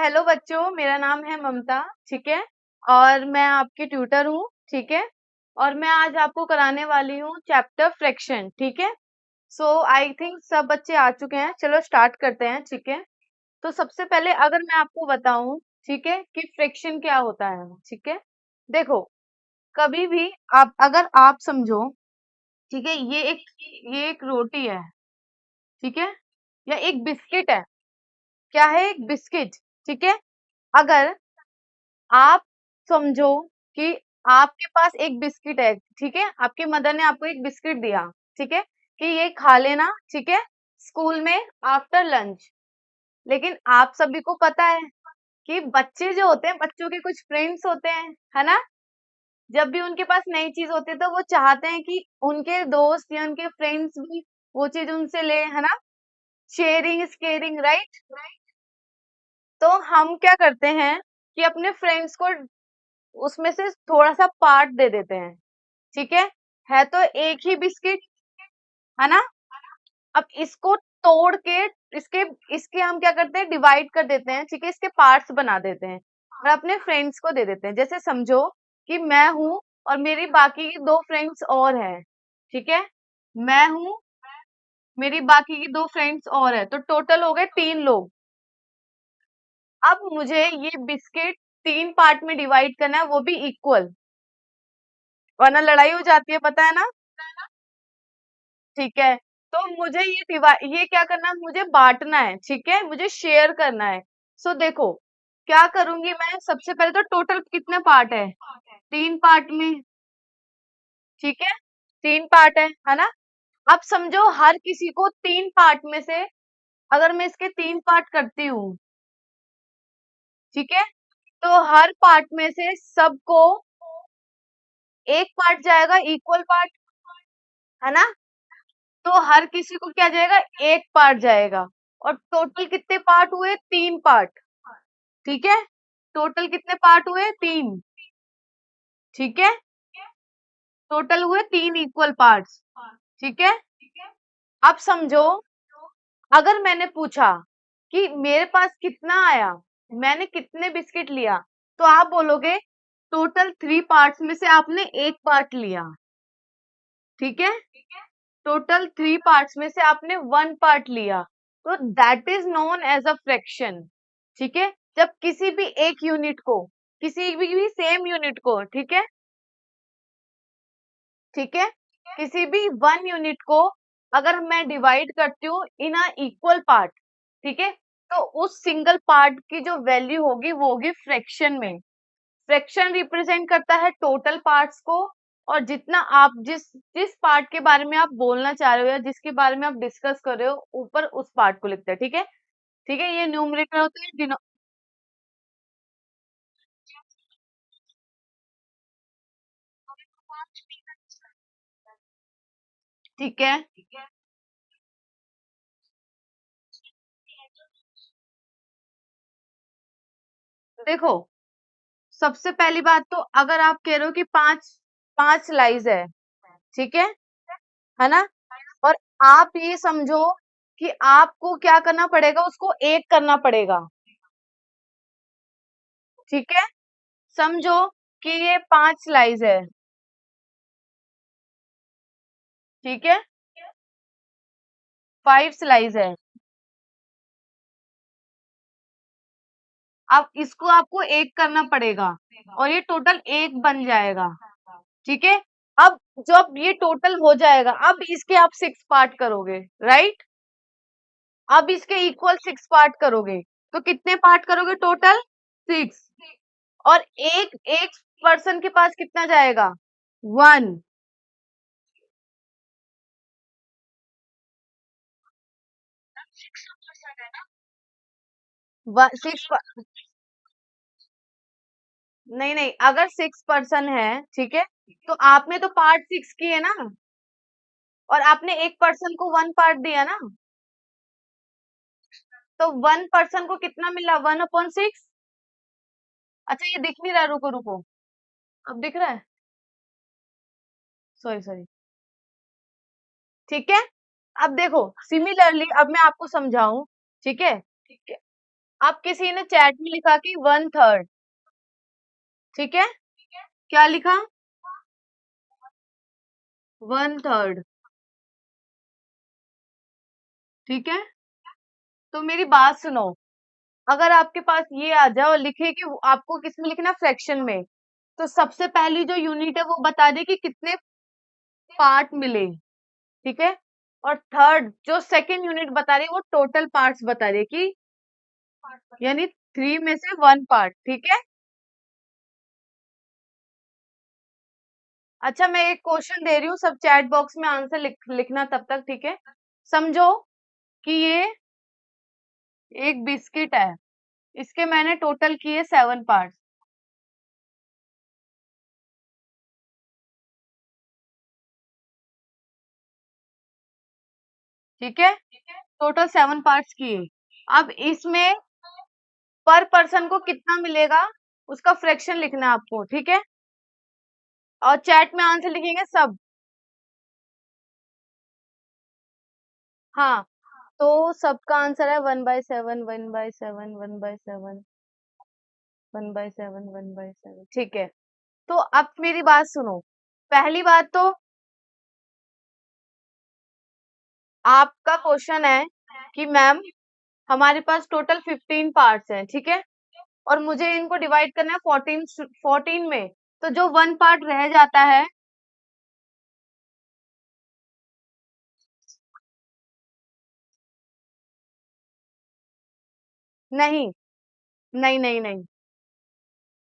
Hello बच्चों, मेरा नाम है ममता। ठीक है। और मैं आपकी ट्यूटर हूँ। ठीक है। और मैं आज आपको कराने वाली हूँ चैप्टर फ्रैक्शन। ठीक है। सो आई थिंक सब बच्चे आ चुके हैं। चलो स्टार्ट करते हैं। ठीक है। तो सबसे पहले अगर मैं आपको बताऊं, ठीक है, कि फ्रैक्शन क्या होता है। ठीक है। देखो, कभी भी अगर आप समझो, ठीक है, ये एक रोटी है। ठीक है। या एक बिस्किट है। क्या है? एक बिस्किट। ठीक है। अगर आप समझो कि आपके पास एक बिस्किट है। ठीक है। आपकी मदर ने आपको एक बिस्किट दिया। ठीक है, कि ये खा लेना। ठीक है, स्कूल में आफ्टर लंच। लेकिन आप सभी को पता है कि बच्चे जो होते हैं, बच्चों के कुछ फ्रेंड्स होते हैं, है ना। जब भी उनके पास नई चीज होती है तो वो चाहते हैं कि उनके दोस्त या उनके फ्रेंड्स भी वो चीज उनसे ले, है ना। Sharing is caring, right. तो हम क्या करते हैं कि अपने फ्रेंड्स को उसमें से थोड़ा सा पार्ट दे देते हैं। ठीक है तो एक ही बिस्किट, है ना। अब इसको तोड़ के इसके इसके हम क्या करते हैं, डिवाइड कर देते हैं। ठीक है, इसके पार्ट्स बना देते हैं और अपने फ्रेंड्स को दे देते हैं। जैसे समझो कि मैं हूं और मेरी बाकी की दो फ्रेंड्स और हैं। ठीक है, मैं हूं, मेरी बाकी की दो फ्रेंड्स और है, तो टोटल हो गए 3 लोग। अब मुझे ये बिस्किट 3 पार्ट में डिवाइड करना है, वो भी इक्वल, वरना लड़ाई हो जाती है, पता है ना। ठीक है। तो मुझे ये क्या करना है, मुझे बांटना है। ठीक है, मुझे शेयर करना है। सो देखो, क्या करूंगी मैं। सबसे पहले तो टोटल कितने पार्ट है? 3 पार्ट में। ठीक है, 3 पार्ट है ना। अब समझो हर किसी को 3 पार्ट में से अगर मैं इसके 3 पार्ट करती हूँ, ठीक है, तो हर पार्ट में से सबको एक पार्ट जाएगा, इक्वल पार्ट, है ना। तो हर किसी को क्या जाएगा, एक पार्ट जाएगा। और टोटल कितने पार्ट हुए? 3 पार्ट। ठीक है, टोटल कितने पार्ट हुए? 3। ठीक है, टोटल हुए 3 इक्वल पार्ट्स। ठीक है। अब समझो, अगर मैंने पूछा कि मेरे पास कितना आया, मैंने कितने बिस्किट लिया, तो आप बोलोगे टोटल 3 पार्ट्स में से आपने एक पार्ट लिया। ठीक है, टोटल 3 पार्ट्स में से आपने 1 पार्ट लिया, तो that is known as a fraction. ठीक है, जब किसी भी एक यूनिट को, किसी भी सेम यूनिट को, ठीक है, किसी भी 1 यूनिट को अगर मैं डिवाइड करती हूँ इन अ इक्वल पार्ट, ठीक है, तो उस सिंगल पार्ट की जो वैल्यू होगी वो होगी फ्रैक्शन में। फ्रैक्शन रिप्रेजेंट करता है टोटल पार्ट्स को, और जितना आप जिस जिस पार्ट के बारे में आप बोलना चाह रहे हो या जिसके बारे में आप डिस्कस कर रहे हो, ऊपर उस पार्ट को लिखते हैं। ठीक है। ठीक है, ये न्यूमरेटर होता है। ठीक है, देखो, सबसे पहली बात तो अगर आप कह रहे हो कि पांच पांच स्लाइस है ना, और आप ये समझो कि आपको क्या करना पड़ेगा, उसको एक करना पड़ेगा। ठीक है, समझो कि ये 5 स्लाइस है। ठीक है, 5 स्लाइस है। अब इसको आपको एक करना पड़ेगा और ये टोटल एक बन जाएगा। ठीक है, अब जब ये टोटल हो जाएगा, अब इसके आप 6 पार्ट करोगे, राइट। अब इसके इक्वल 6 पार्ट करोगे, तो कितने पार्ट करोगे टोटल? 6। और एक एक पर्सन के पास कितना जाएगा? 1। 6। नहीं नहीं, अगर 6 पर्सन है, ठीक है, तो आपने तो पार्ट 6 किए ना, और आपने एक पर्सन को 1 पार्ट दिया ना, तो 1 पर्सन को कितना मिला? 1/6। अच्छा, ये दिख नहीं रहा, रुको रुको, अब दिख रहा है। Sorry sorry. ठीक है, अब देखो, सिमिलरली अब मैं आपको समझाऊं। ठीक है, अब किसी ने चैट में लिखा कि 1/3, ठीक है, क्या लिखा? 1/3, ठीक है। तो मेरी बात सुनो, अगर आपके पास ये आ जाए और लिखे कि आपको किस में लिखना, फ्रैक्शन में, तो सबसे पहली जो यूनिट है वो बता दे कि कितने पार्ट मिले, ठीक है। और थर्ड जो सेकंड यूनिट बता रही है वो टोटल पार्ट्स बता रही है कि यानी 3 में से 1 पार्ट, ठीक है। अच्छा, मैं एक क्वेश्चन दे रही हूँ, सब चैट बॉक्स में आंसर लिखना तब तक, ठीक है। समझो कि ये एक बिस्किट है, इसके मैंने टोटल किए 7 पार्ट, ठीक है, टोटल 7 पार्ट्स किए। अब इसमें पर पर्सन को कितना मिलेगा उसका फ्रैक्शन लिखना है आपको, ठीक है। और चैट में आंसर लिखेंगे सब। हाँ, तो सबका आंसर है 1/7, 1/7, 1/7, 1/7, 1/7, ठीक है। तो अब मेरी बात सुनो, पहली बात तो आपका क्वेश्चन है कि मैम हमारे पास टोटल 15 पार्ट्स हैं, ठीक है, और मुझे इनको डिवाइड करना है 14 में, तो जो 1 पार्ट रह जाता है, नहीं, नहीं, नहीं, नहीं,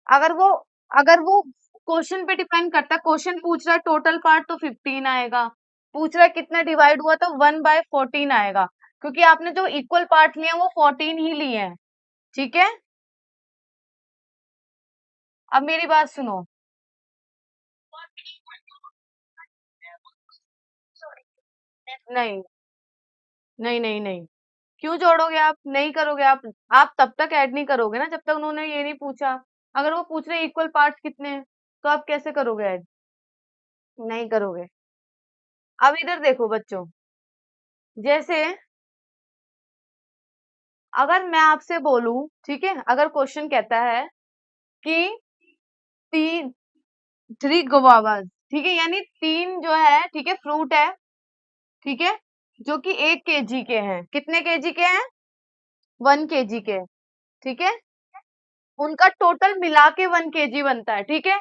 अगर वो अगर वो क्वेश्चन पे डिपेंड करता है, क्वेश्चन पूछ रहा है टोटल पार्ट तो 15 आएगा, पूछ रहा है कितना डिवाइड हुआ तो 1/14 आएगा, क्योंकि आपने जो इक्वल पार्ट लिए हैं वो 14 ही लिए हैं, ठीक है। अब मेरी बात सुनो, नहीं, नहीं, नहीं, नहीं, क्यों जोड़ोगे आप, नहीं करोगे आप तब तक ऐड नहीं करोगे ना जब तक उन्होंने ये नहीं पूछा। अगर वो पूछ रहे इक्वल पार्ट्स कितने हैं तो आप कैसे करोगे ऐड, नहीं करोगे। अब इधर देखो बच्चों, जैसे अगर मैं आपसे बोलूं, ठीक है, अगर क्वेश्चन कहता है कि तीन 3 गवावाज, ठीक है, यानी 3 जो है, ठीक है, फ्रूट है, ठीक है, जो कि 1 kg के हैं, कितने केजी के हैं, 1 kg के, ठीक है, उनका टोटल मिला के 1 kg बनता है, ठीक है।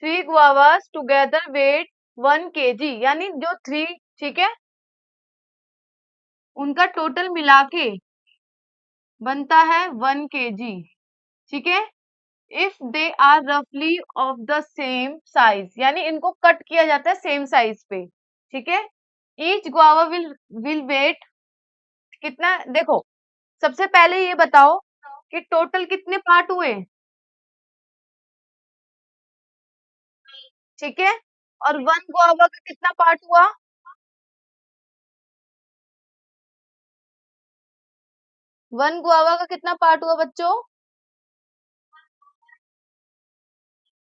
3 guavas टुगेदर वेट 1 kg, यानी जो 3, ठीक है, उनका टोटल मिला के बनता है 1 kg, ठीक है। इफ दे आर रफली ऑफ द सेम साइज, यानी इनको कट किया जाता है सेम साइज पे, ठीक है। ईच गुआवा विल वेट कितना, देखो सबसे पहले ये बताओ कि टोटल कितने पार्ट हुए, ठीक है, और 1 गुआवा का कितना पार्ट हुआ, 1 गुआवा का कितना पार्ट हुआ बच्चों,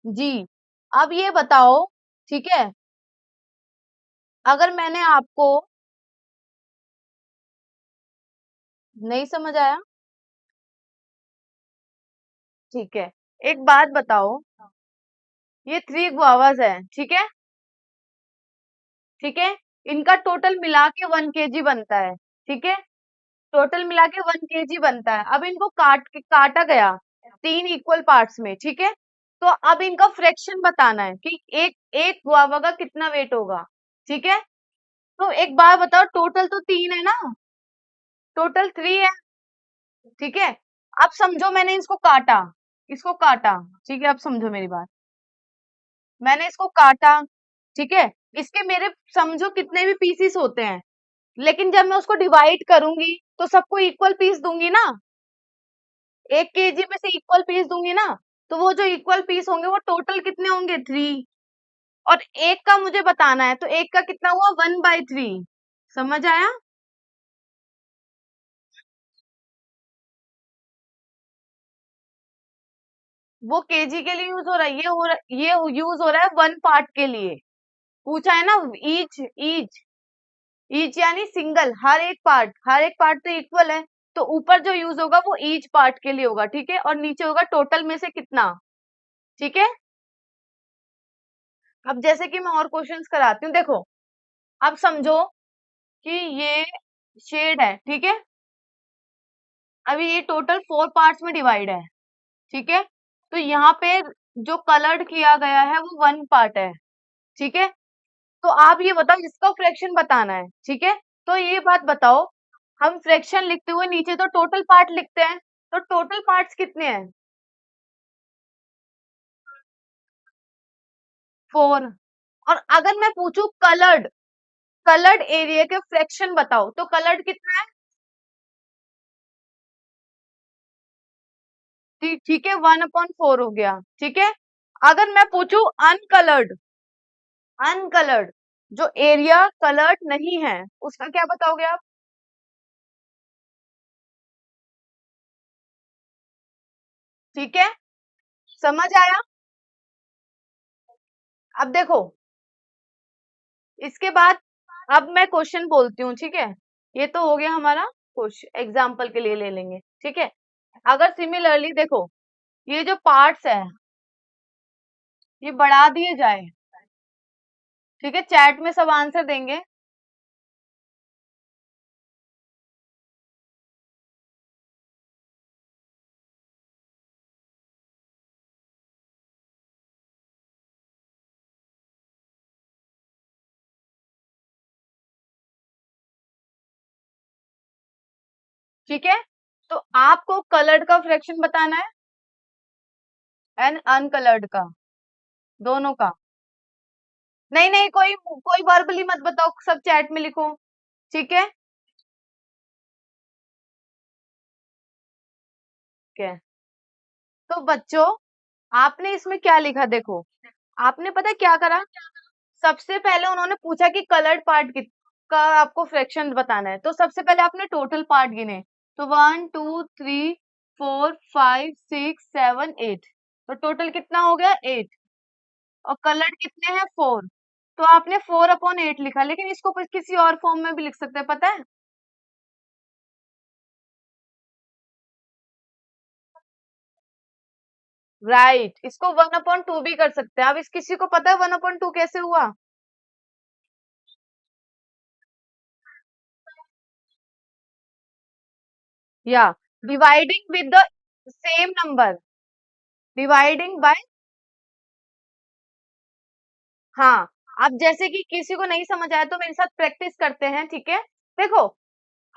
जी। अब ये बताओ, ठीक है, अगर मैंने आपको, नहीं समझ आया, ठीक है, एक बात बताओ, ये 3 गुआवाज है, ठीक है, ठीक है, इनका टोटल मिला के 1 kg बनता है, ठीक है, टोटल मिला के 1 kg बनता है। अब इनको काटा गया 3 इक्वल पार्ट्स में, ठीक है, तो अब इनका फ्रैक्शन बताना है कि एक एक गुआवा का कितना वेट होगा, ठीक है। तो एक बात बताओ, टोटल तो 3 है ना, टोटल 3 है, ठीक है। अब समझो मैंने इसको काटा, ठीक है, अब समझो मेरी बात, मैंने इसको काटा, ठीक है, इसके मेरे समझो कितने भी पीसीस होते हैं, लेकिन जब मैं उसको डिवाइड करूंगी तो सबको इक्वल पीस दूंगी ना, 1 kg में से इक्वल पीस दूंगी ना, तो वो जो इक्वल पीस होंगे वो टोटल कितने होंगे, 3। और एक का मुझे बताना है, तो एक का कितना हुआ, 1/3, समझ आया। वो केजी के लिए यूज हो रहा है, ये यूज हो रहा है 1 पार्ट के लिए, पूछा है ना, ईच ईच ईच यानी सिंगल, हर एक पार्ट तो इक्वल है, तो ऊपर जो यूज होगा वो ईच पार्ट के लिए होगा, ठीक है, और नीचे होगा टोटल में से कितना, ठीक है। अब जैसे कि मैं और क्वेश्चंस कराती हूँ, देखो अब समझो कि ये शेड है, ठीक है, अभी ये टोटल 4 पार्ट्स में डिवाइड है, ठीक है, तो यहाँ पे जो कलर्ड किया गया है वो 1 पार्ट है, ठीक है। तो आप ये बताओ, इसका फ्रैक्शन बताना है, ठीक है। तो ये बात बताओ, हम फ्रैक्शन लिखते हुए नीचे तो टोटल पार्ट लिखते हैं, तो टोटल पार्ट्स कितने हैं? 4। और अगर मैं पूछूं कलर्ड, कलर्ड एरिया के फ्रैक्शन बताओ, तो कलर्ड कितना है? ठीक है, 1/4 हो गया, ठीक है। अगर मैं पूछूं अनकलर्ड, अनकलर्ड जो एरिया कलर्ड नहीं है, उसका क्या बताओगे आप? ठीक है, समझ आया? अब देखो, इसके बाद अब मैं क्वेश्चन बोलती हूँ, ठीक है। ये तो हो गया हमारा क्वेश्चन, एग्जाम्पल के लिए ले लेंगे, ठीक है। अगर सिमिलरली देखो, ये जो पार्ट्स है ये बढ़ा दिए जाए, ठीक है, चैट में सब आंसर देंगे, ठीक है। तो आपको कलर्ड का फ्रैक्शन बताना है एंड अनकलर्ड का, दोनों का। नहीं नहीं, कोई कोई वर्बली मत बताओ, सब चैट में लिखो, ठीक है। ठीक है, तो बच्चों आपने इसमें क्या लिखा, देखो आपने पता है क्या करा, सबसे पहले उन्होंने पूछा कि कलर्ड पार्ट का आपको फ्रैक्शन बताना है, तो सबसे पहले आपने टोटल पार्ट गिने, तो 1 2 3 4 5 6 7 8, तो टोटल कितना हो गया 8, और कलर्ड कितने हैं 4, तो आपने 4/8 लिखा, लेकिन इसको किसी और फॉर्म में भी लिख सकते हैं, पता है? राइट, इसको 1/2 भी कर सकते हैं। अब इस किसी को पता है 1/2 कैसे हुआ? या dividing with the same number, dividing by, हाँ। अब जैसे कि किसी को नहीं समझ आया तो मेरे साथ प्रैक्टिस करते हैं, ठीक है। देखो,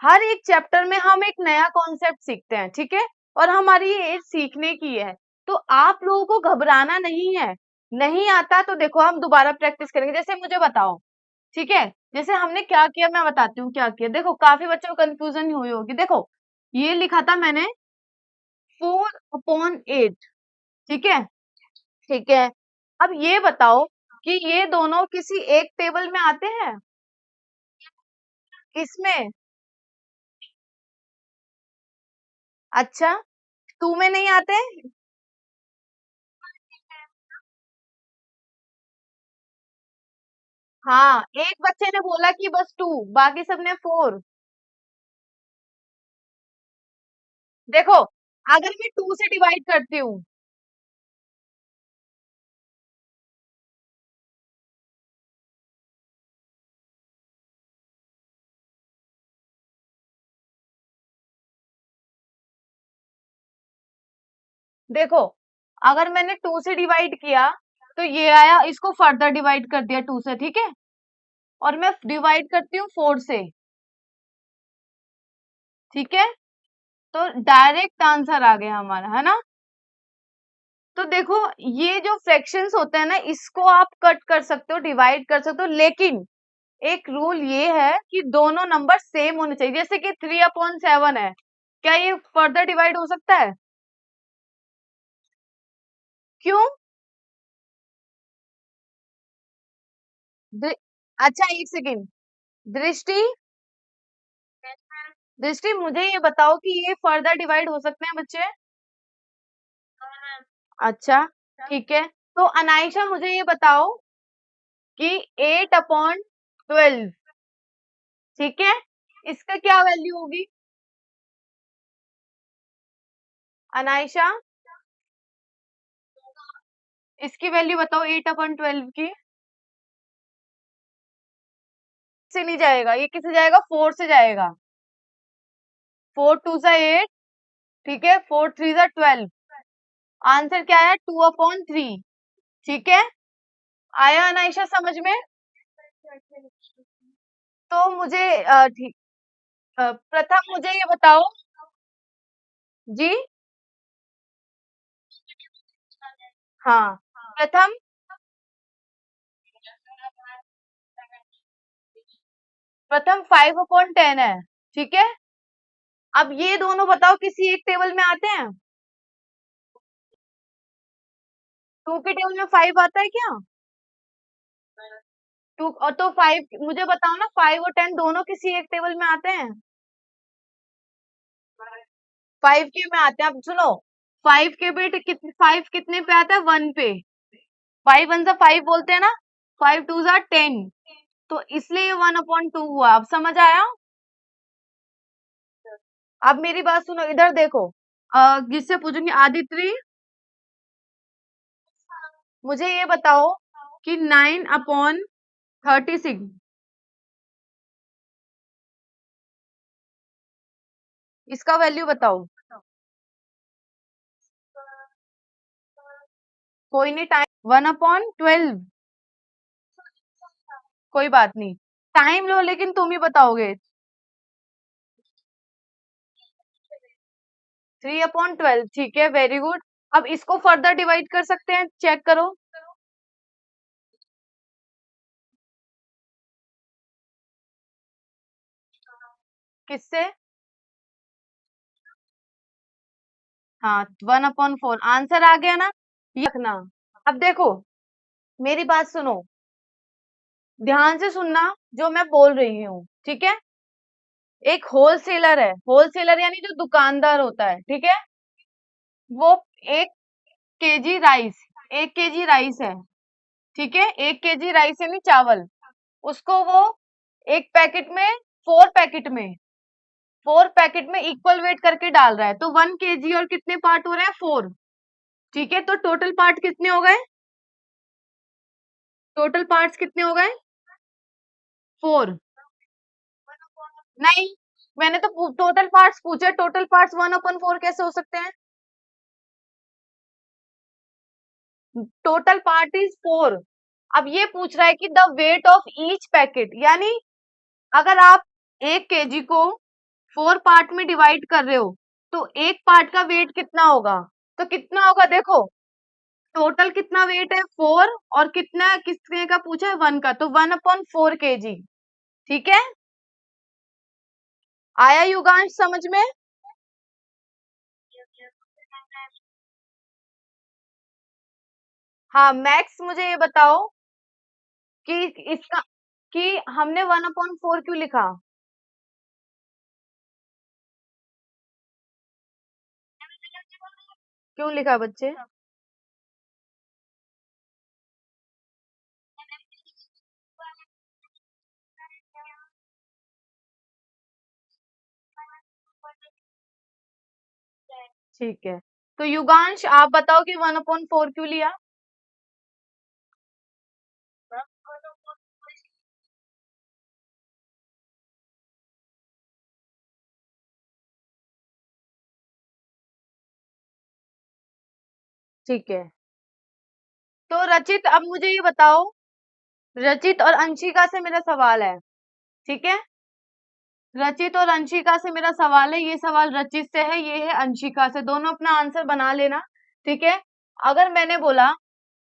हर एक चैप्टर में हम एक नया कॉन्सेप्ट सीखते हैं, ठीक है, और हमारी ये एज सीखने की है, तो आप लोगों को घबराना नहीं है। नहीं आता तो देखो हम दोबारा प्रैक्टिस करेंगे, जैसे मुझे बताओ, ठीक है, जैसे हमने क्या किया मैं बताती हूँ क्या किया, देखो काफी बच्चों को कंफ्यूजन हुई होगी, देखो ये लिखा था मैंने 4/8, ठीक है, ठीक है। अब ये बताओ कि ये दोनों किसी एक टेबल में आते हैं, इसमें, अच्छा, 2 में नहीं आते? हाँ, एक बच्चे ने बोला कि बस 2, बाकी सबने 4। देखो अगर मैं 2 से डिवाइड करती हूँ, देखो अगर मैंने 2 से डिवाइड किया तो ये आया, इसको फर्दर डिवाइड कर दिया 2 से, ठीक है, और मैं डिवाइड करती हूँ 4 से, ठीक है, तो डायरेक्ट आंसर आ गया हमारा, है ना। तो देखो ये जो फ्रैक्शंस होते हैं ना, इसको आप कट कर सकते हो, डिवाइड कर सकते हो, लेकिन एक रूल ये है कि दोनों नंबर सेम होने चाहिए, जैसे कि 3/7 है, क्या ये फर्दर डिवाइड हो सकता है? क्यों? दृ- अच्छा एक सेकेंड, दृष्टि, दृष्टि मुझे ये बताओ कि ये फर्दर डिवाइड हो सकते हैं बच्चे? अच्छा, ठीक है, तो अनायशा मुझे ये बताओ कि 8/12, ठीक है, इसका क्या वैल्यू होगी? अनायशा, इसकी वैल्यू बताओ 8/12 की। से नहीं जाएगा, ये किससे जाएगा? 4 से जाएगा। 4 2 8, ठीक है, 4 3 12। आंसर क्या है? 2/3। ठीक है, आया अनायशा समझ में? तो मुझे ठीक, प्रथम मुझे ये बताओ जी। हाँ, प्रथम, 5/10 है। ठीक है, अब ये दोनों बताओ किसी एक टेबल में आते हैं? 2 के टेबल में 5 आता है क्या? 2 और तो 5 मुझे बताओ ना, 5 और 10 दोनों किसी एक टेबल में आते हैं? 5 के में आते हैं। अब सुनो, 5 के बेटे कितने, 5 कितने पे आता है? 1 पे। 5 1 5 बोलते हैं ना, 5 2 10। तो इसलिए ये 1/2 हुआ। अब समझ आया? अब मेरी बात सुनो, इधर देखो, जिससे पूछूंगी आदित्य, मुझे ये बताओ कि 9/36, इसका वैल्यू बताओ। कोई नहीं, टाइम 1/12। कोई बात नहीं, टाइम लो, लेकिन तुम ही बताओगे। 3/12, ठीक है, वेरी गुड। अब इसको फर्दर डिवाइड कर सकते हैं, चेक करो। किससे? हाँ, 1/4, आंसर आ गया ना, ये रखना। अब देखो, मेरी बात सुनो, ध्यान से सुनना जो मैं बोल रही हूँ, ठीक है। एक होलसेलर है, होलसेलर यानी जो दुकानदार होता है, ठीक है। वो एक केजी राइस, 1 केजी राइस है, ठीक है, 1 केजी राइस यानी चावल, उसको वो एक पैकेट में, 4 पैकेट में इक्वल वेट करके डाल रहा है। तो 1 केजी और कितने पार्ट हो रहे हैं? 4। ठीक है, तो टोटल पार्ट कितने हो गए? टोटल पार्ट्स कितने हो गए? 4। नहीं, मैंने तो टोटल पार्ट्स पूछे, टोटल पार्ट्स 1/4 कैसे हो सकते हैं? Total part is 4। अब ये पूछ रहा है कि the weight of each packet, यानी अगर आप 1 केजी को 4 पार्ट में डिवाइड कर रहे हो, तो एक पार्ट का वेट कितना होगा? तो कितना होगा देखो, टोटल कितना वेट है? 4, और कितना किसने का पूछा है? 1 का, तो 1/4 केजी। ठीक है, आया युगांश समझ में? हाँ, मैक्स मुझे ये बताओ कि इसका, कि हमने 1/4 क्यों लिखा? क्यों लिखा बच्चे? ठीक है, तो युगांश आप बताओ कि 1/4 क्यों लिया? ठीक है, तो रचित अब मुझे ये बताओ, रचित और अंशिका से मेरा सवाल है, ठीक है। रचित और अंशिका से मेरा सवाल है, ये सवाल रचित से है, ये है अंशिका से, दोनों अपना आंसर बना लेना। ठीक है, अगर मैंने बोला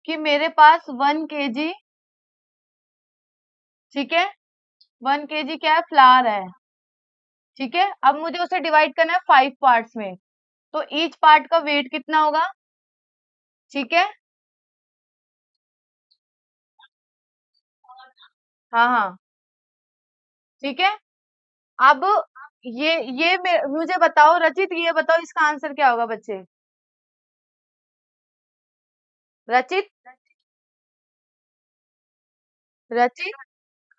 कि मेरे पास 1 केजी, ठीक है, 1 केजी क्या है? फ्लावर है। ठीक है, अब मुझे उसे डिवाइड करना है 5 पार्ट्स में, तो ईच पार्ट का वेट कितना होगा? ठीक है, हाँ हाँ, ठीक है। अब मुझे बताओ रचित, ये बताओ इसका आंसर क्या होगा बच्चे? रचित, रचित,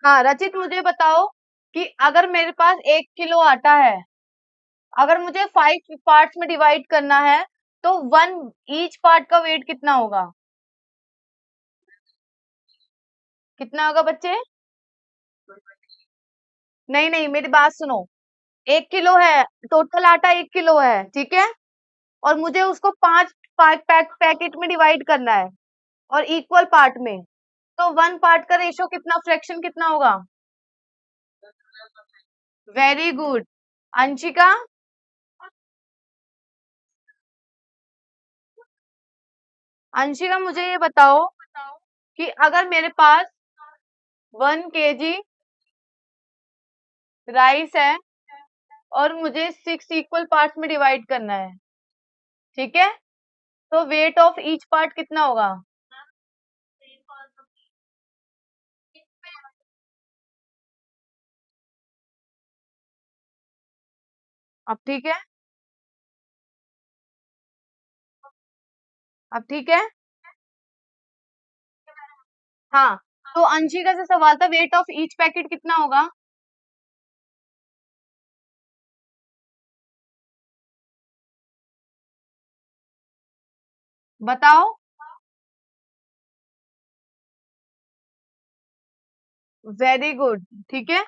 हाँ रचित, मुझे बताओ कि अगर मेरे पास 1 किलो आटा है, अगर मुझे 5 पार्ट्स में डिवाइड करना है, तो वन ईच पार्ट का वेट कितना होगा? कितना होगा बच्चे? नहीं नहीं, मेरी बात सुनो। 1 किलो है, टोटल आटा 1 किलो है, ठीक है। और मुझे उसको 5 पैकेट में डिवाइड करना है, और इक्वल पार्ट में। तो वन पार्ट का रेशो कितना, फ्रैक्शन कितना होगा? Very good. अंशिका, अंशिका मुझे ये बताओ कि अगर मेरे पास 1 kg राइस है और मुझे 6 इक्वल पार्ट्स में डिवाइड करना है, ठीक है, तो वेट ऑफ ईच पार्ट कितना होगा? अब ठीक है? अब ठीक है? हाँ। तो अंशिका से सवाल था, वेट ऑफ ईच पैकेट कितना होगा? बताओ। वेरी गुड, ठीक है।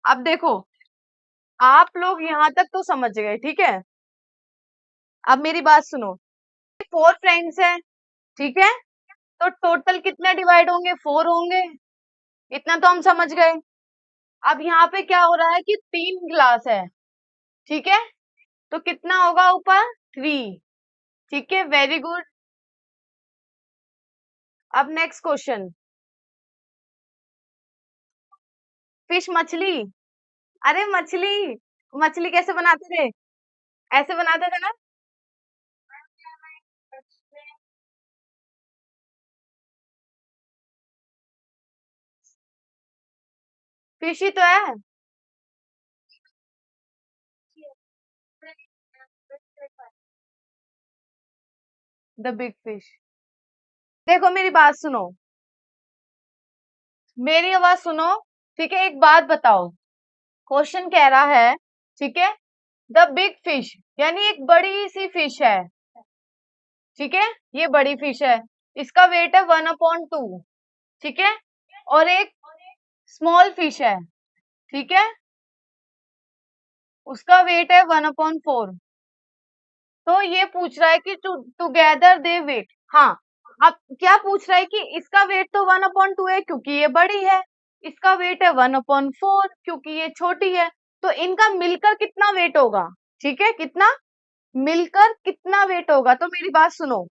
अब देखो, आप लोग यहाँ तक तो समझ गए, ठीक है। अब मेरी बात सुनो। 4 फ्रेंड्स हैं, ठीक है, तो टोटल कितने डिवाइड होंगे? 4 होंगे। इतना तो हम समझ गए। अब यहाँ पे क्या हो रहा है कि 3 ग्लास है, ठीक है, तो कितना होगा ऊपर? 3। ठीक है, वेरी गुड। अब नेक्स्ट क्वेश्चन। फिश, मछली। अरे मछली, मछली कैसे बनाते थे? ऐसे बनाते थे ना। फिश ही तो है। The big fish. देखो मेरी बात सुनो, मेरी आवाज सुनो, ठीक है। एक बात बताओ, क्वेश्चन कह रहा है, ठीक है, द बिग फिश यानी एक बड़ी सी फिश है, ठीक है, ये बड़ी फिश है, इसका वेट है 1/2, ठीक है। और एक स्मॉल फिश है, ठीक है, उसका वेट है 1/4। तो ये पूछ रहा है कि टुगेदर दे वेट। हाँ। अब क्या पूछ रहा है कि इसका वेट तो 1/2 है क्योंकि ये बड़ी है, इसका वेट है 1/4 क्योंकि ये छोटी है। तो इनका मिलकर कितना वेट होगा? ठीक है, कितना मिलकर कितना वेट होगा? तो मेरी बात सुनो,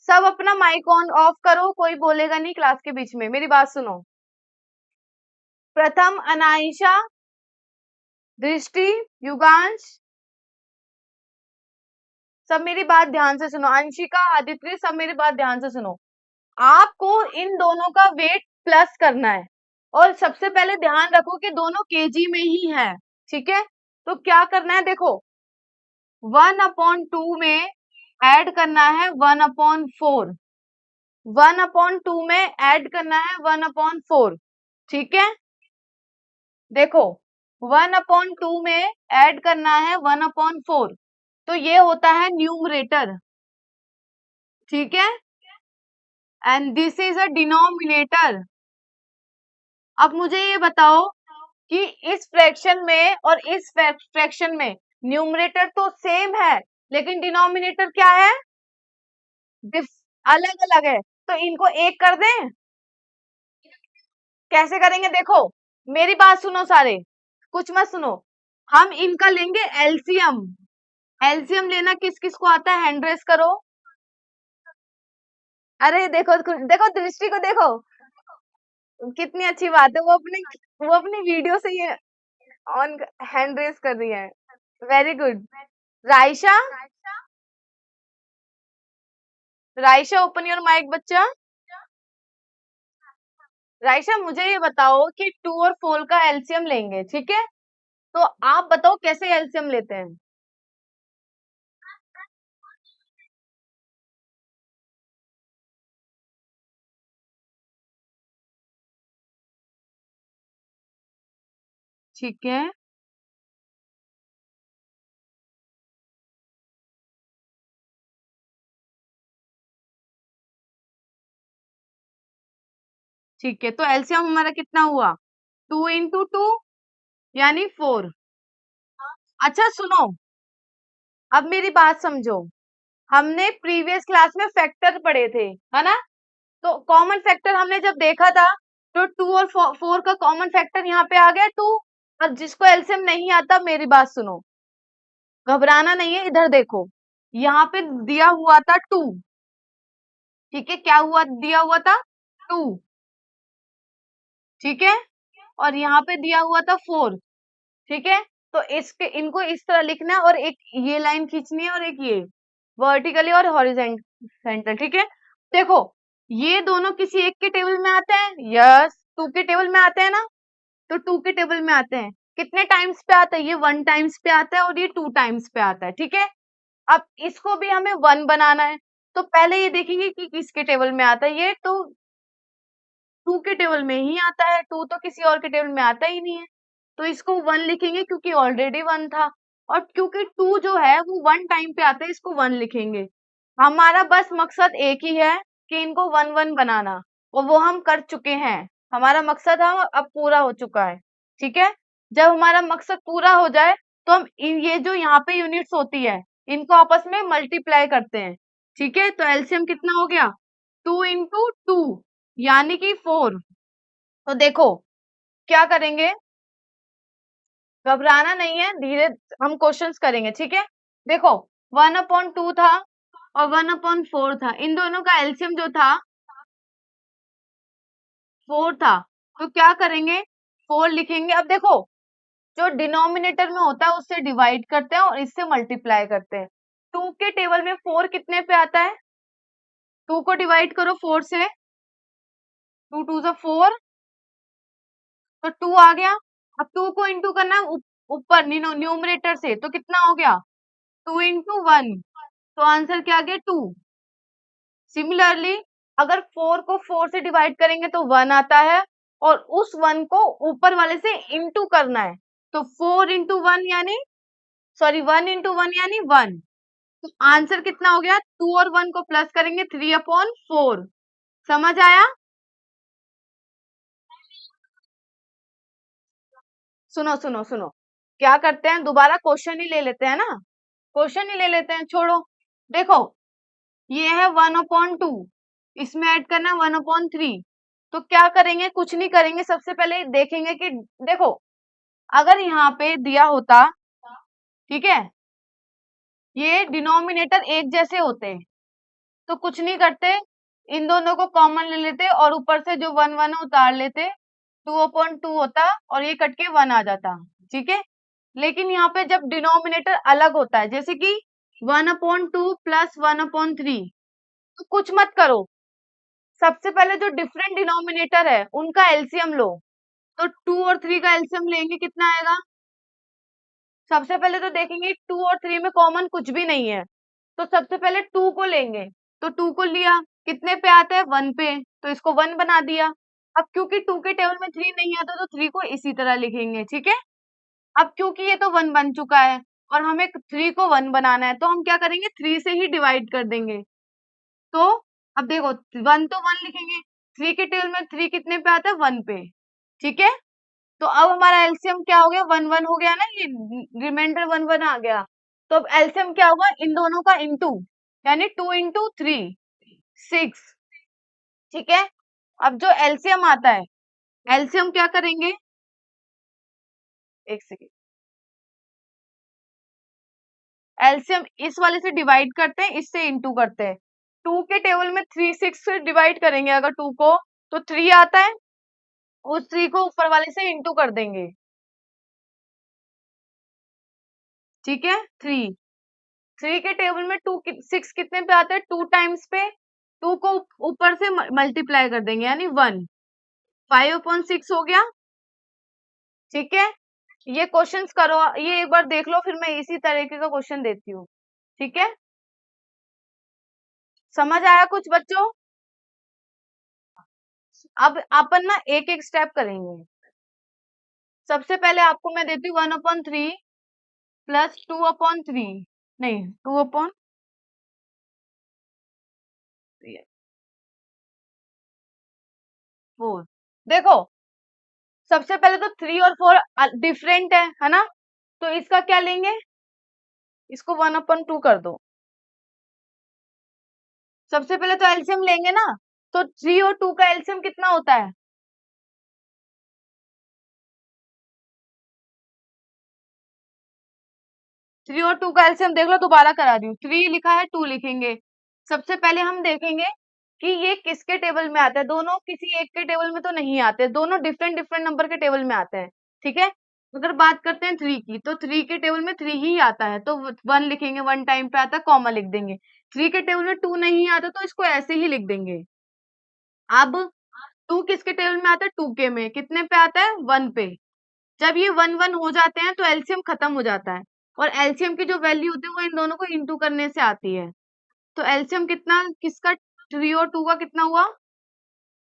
सब अपना माइक ऑन ऑफ करो, कोई बोलेगा नहीं क्लास के बीच में। मेरी बात सुनो, प्रथम, अनाइशा, दृष्टि, युगांश, सब मेरी बात ध्यान से सुनो। अंशिका, आदित्य, सब मेरी बात ध्यान से सुनो। आपको इन दोनों का वेट प्लस करना है, और सबसे पहले ध्यान रखो कि दोनों केजी में ही है, ठीक है। तो क्या करना है, देखो, 1/2 में ऐड करना है 1/4, 1/2 में ऐड करना है 1/4, ठीक है। देखो, 1/2 में ऐड करना है 1/4, तो ये होता है न्यूमरेटर, ठीक है, and this is a denominator. अब मुझे ये बताओ कि इस फ्रैक्शन में और इस फ्रैक्शन में न्यूमरेटर तो सेम है, लेकिन डिनोमिनेटर क्या है? अलग अलग है। तो इनको एक कर दें? कैसे करेंगे, देखो, मेरी बात सुनो सारे, कुछ मत सुनो। हम इनका लेंगे एलसीएम। एलसीएम लेना किस किस को आता है? हैंड रेस करो। अरे देखो, देखो दृष्टि को देखो, कितनी अच्छी बात है, वो अपनी वीडियो से ये ऑन हैंड रेस कर रही है। Very good. Raisha, Raisha open your mic बच्चा। राइशा मुझे ये बताओ कि 2 और 4 का एलसीएम लेंगे, ठीक है, तो आप बताओ कैसे एलसीएम लेते हैं? ठीक है, ठीक है, तो एलसीएम हमारा कितना हुआ? 2 × 2 यानी 4। अच्छा सुनो, अब मेरी बात समझो। हमने प्रीवियस क्लास में फैक्टर पढ़े थे, है ना? तो कॉमन फैक्टर हमने जब देखा था, तो 2 और 4 का कॉमन फैक्टर यहाँ पे आ गया 2। अब जिसको एलसीएम नहीं आता, मेरी बात सुनो, घबराना नहीं है, इधर देखो। यहाँ पे दिया हुआ था 2, ठीक है? क्या हुआ, दिया हुआ था 2, ठीक है? और यहाँ पे दिया हुआ था 4, ठीक है? तो इसके इनको इस तरह लिखना है, और एक ये लाइन खींचनी है, और एक ये वर्टिकली और हॉरिजेंटल, ठीक है? देखो, ये दोनों किसी एक के टेबल में आते हैं, यस, 2 के टेबल में आते हैं ना? तो 2 के टेबल में आते हैं। कितने टाइम्स पे आता है? ये 1 टाइम्स पे आता है, और ये 2 टाइम्स पे आता है, ठीक है? अब इसको भी हमें 1 बनाना है, तो पहले ये देखेंगे कि किसके टेबल में आता है। ये तो 2 के टेबल में ही आता है, 2 तो किसी और के टेबल में आता ही नहीं है। तो इसको 1 लिखेंगे, क्योंकि ऑलरेडी 1 था, और क्योंकि 2 जो है वो 1 टाइम पे आता है, इसको 1 लिखेंगे। हमारा बस मकसद एक ही है कि इनको 1 1 बनाना, और वो हम कर चुके हैं। हमारा मकसद अब पूरा हो चुका है, ठीक है? जब हमारा मकसद पूरा हो जाए, तो हम ये जो यहाँ पे यूनिट्स होती है, इनको आपस में मल्टीप्लाई करते हैं, ठीक है? तो एलसीएम कितना हो गया? 2 × 2 यानी कि 4। तो देखो क्या करेंगे, घबराना नहीं है, धीरे हम क्वेश्चंस करेंगे, ठीक है? देखो, 1/2 था और 1/4 था, इन दोनों का एलसीएम जो था 4 था। तो क्या करेंगे, 4 लिखेंगे। अब देखो, जो डिनोमिनेटर में होता है उससे डिवाइड करते हैं और इससे मल्टीप्लाई करते हैं। 2 के टेबल में 4 कितने पे आता है? 2 को डिवाइड करो 4 से, 2 2 ज़ा 4, तो 2 आ गया। अब 2 को इंटू करना है ऊपर न्यूमरेटर से, तो कितना हो गया? 2 × 1, तो आंसर क्या आ गया? 2। सिमिलरली, अगर 4 को 4 से डिवाइड करेंगे तो 1 आता है, और उस 1 को ऊपर वाले से इंटू करना है, तो 4 × 1 यानी, सॉरी, 1 × 1 यानी 1। तो आंसर कितना हो गया? 2 और 1 को प्लस करेंगे, 3/4। समझ आया? सुनो सुनो सुनो, क्या करते हैं, दोबारा क्वेश्चन ही ले लेते हैं ना, क्वेश्चन ही ले लेते हैं, छोड़ो। देखो, ये है 1/2, इसमें ऐड करना है 1/3। तो क्या करेंगे, कुछ नहीं करेंगे, सबसे पहले देखेंगे कि, देखो, अगर यहाँ पे दिया होता, ठीक है, ये डिनोमिनेटर एक जैसे होते, तो कुछ नहीं करते, इन दोनों को कॉमन ले लेते और ऊपर से जो 1 1 उतार लेते, 2/2 होता, और ये कट के 1 आ जाता, ठीक है? लेकिन यहाँ पे जब डिनोमिनेटर अलग होता है, जैसे कि 1/2 प्लस 1/3, तो कुछ मत करो, सबसे पहले जो डिफरेंट डिनोमिनेटर है उनका एलसीएम लो। तो 2 और 3 का एलसीएम लेंगे, कितना आएगा? सबसे पहले तो देखेंगे 2 और 3 में कॉमन कुछ भी नहीं है, तो सबसे पहले 2 को लेंगे, तो 2 को लिया, कितने पे आता है? 1 पे, तो इसको 1 बना दिया। अब क्योंकि 2 के टेबल में 3 नहीं आता, तो 3 को इसी तरह लिखेंगे, ठीक है? अब क्योंकि ये तो 1 बन चुका है और हमें 3 को 1 बनाना है, तो हम क्या करेंगे, 3 से ही डिवाइड कर देंगे। तो अब देखो, 1 तो 1 लिखेंगे, 3 के टेबल में 3 कितने पे आता है? 1 पे, ठीक है? तो अब हमारा एलसीएम क्या हो गया? 1 1 हो गया ना, ये रिमाइंडर 1 1 आ गया। तो अब एलसीएम क्या होगा? इन दोनों का इंटू, यानी 2 × 3, 6, ठीक है? अब जो एलसीएम आता है, एलसीएम क्या करेंगे, एक सेकेंड, एलसीएम इस वाले से डिवाइड करते हैं, इससे इंटू करते हैं। 2 के टेबल में 3 6 से डिवाइड करेंगे अगर 2 को, तो 3 आता है, उस 3 को ऊपर वाले से इंटू कर देंगे, ठीक है? 3 3 के टेबल में 2 6 कितने पे आता है? 2 टाइम्स पे, 2 को ऊपर से मल्टीप्लाई कर देंगे, यानी 1, 5/6 हो गया, ठीक है? ये क्वेश्चंस करो, ये एक बार देख लो, फिर मैं इसी तरीके का क्वेश्चन देती हूँ, ठीक है? समझ आया कुछ बच्चों? अब अपन ना एक एक स्टेप करेंगे। सबसे पहले आपको मैं देती हूँ 1/3 प्लस 2/3, नहीं, 2/, 4। देखो, सबसे पहले तो 3 और 4 डिफरेंट है ना? तो इसका क्या लेंगे? इसको 1/2 कर दो। सबसे पहले तो एलसीएम लेंगे ना, तो 3 और 2 का एलसीएम कितना होता है? 3 और 2 का एलसीएम देख लो, दोबारा करा रही हूँ। 3 लिखा है, 2 लिखेंगे। सबसे पहले हम देखेंगे कि ये किसके टेबल में आता है। दोनों किसी एक के टेबल में तो नहीं आते, दोनों डिफरेंट डिफरेंट नंबर के टेबल में आते हैं। ठीक है, अगर बात करते हैं 3 की, तो 3 के टेबल में 3 ही आता है, तो 1 लिखेंगे, 1 टाइम पे आता है, कॉमा लिख देंगे। 3 के टेबल में 2 नहीं आता, तो इसको ऐसे ही लिख देंगे। अब 2 किसके टेबल में आता है? 2 के में। कितने पे आता है? 1 पे। जब ये 1 1 हो जाते हैं, तो एलसीएम खत्म हो जाता है, और एलसीएम की जो वैल्यू होती है वो इन दोनों को इंटू करने से आती है। तो एलसीएम कितना, किसका? 3 और 2 का कितना हुआ?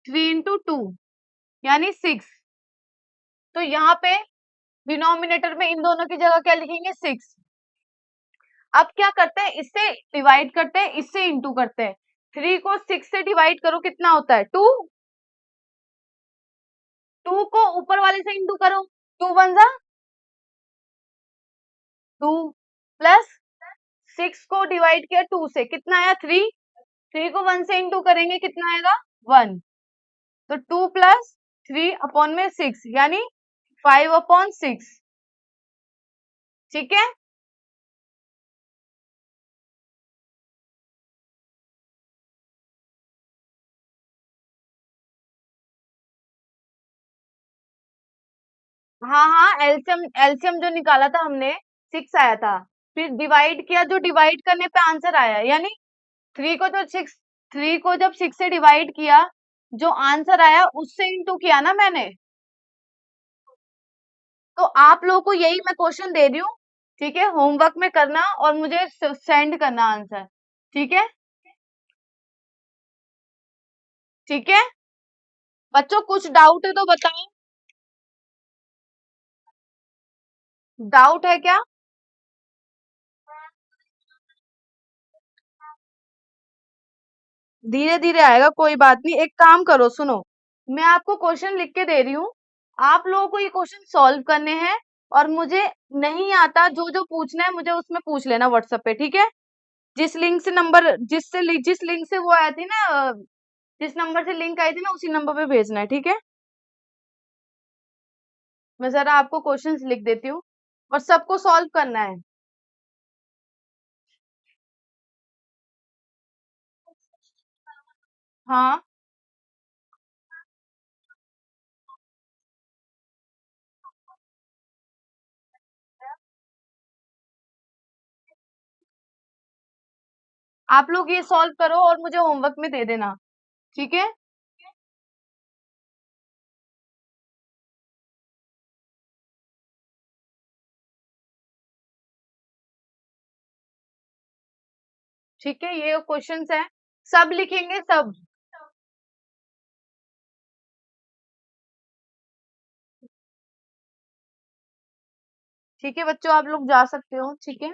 3 इंटू 2 यानी 6। तो यहाँ पे डिनोमिनेटर में इन दोनों की जगह क्या लिखेंगे? 6। अब क्या करते हैं, इससे डिवाइड करते हैं, इससे इंटू करते हैं। 3 को 6 से डिवाइड करो, कितना होता है? 2। 2 को ऊपर वाले से इंटू करो, 2 1 जा 2, प्लस 6 को डिवाइड किया 2 से, कितना आया? 3। 3 को 1 से इंटू करेंगे, कितना आएगा? 1। तो 2 प्लस 3 अपॉन में 6 यानी 5/6। ठीक है, हाँ हाँ, एलसीएम एलसीएम जो निकाला था हमने, 6 आया था। फिर डिवाइड किया, जो डिवाइड करने पे आंसर आया, यानी 3 को तो 6, 3 को जब 6 से डिवाइड किया, जो आंसर आया उससे इंटू किया ना मैंने। तो आप लोगों को यही मैं क्वेश्चन दे रही हूँ, ठीक है? होमवर्क में करना और मुझे सेंड करना आंसर। ठीक है, ठीक है बच्चों, कुछ डाउट है तो बताओ। डाउट है क्या? धीरे धीरे आएगा, कोई बात नहीं। एक काम करो, सुनो, मैं आपको क्वेश्चन लिख के दे रही हूँ, आप लोगों को ये क्वेश्चन सॉल्व करने हैं, और मुझे नहीं आता, जो जो पूछना है मुझे उसमें पूछ लेना व्हाट्सएप पे। ठीक है, जिस लिंक से नंबर, जिस लिंक से वो आई थी ना, जिस नंबर से लिंक आई थी ना, उसी नंबर पे भेजना है। ठीक है, मैं जरा आपको क्वेश्चंस लिख देती हूँ, और सबको सॉल्व करना है। हाँ, आप लोग ये सॉल्व करो और मुझे होमवर्क में दे देना। ठीक है, ठीक है, ये क्वेश्चंस है, सब लिखेंगे सब। ठीक है बच्चों, आप लोग जा सकते हो। ठीक है।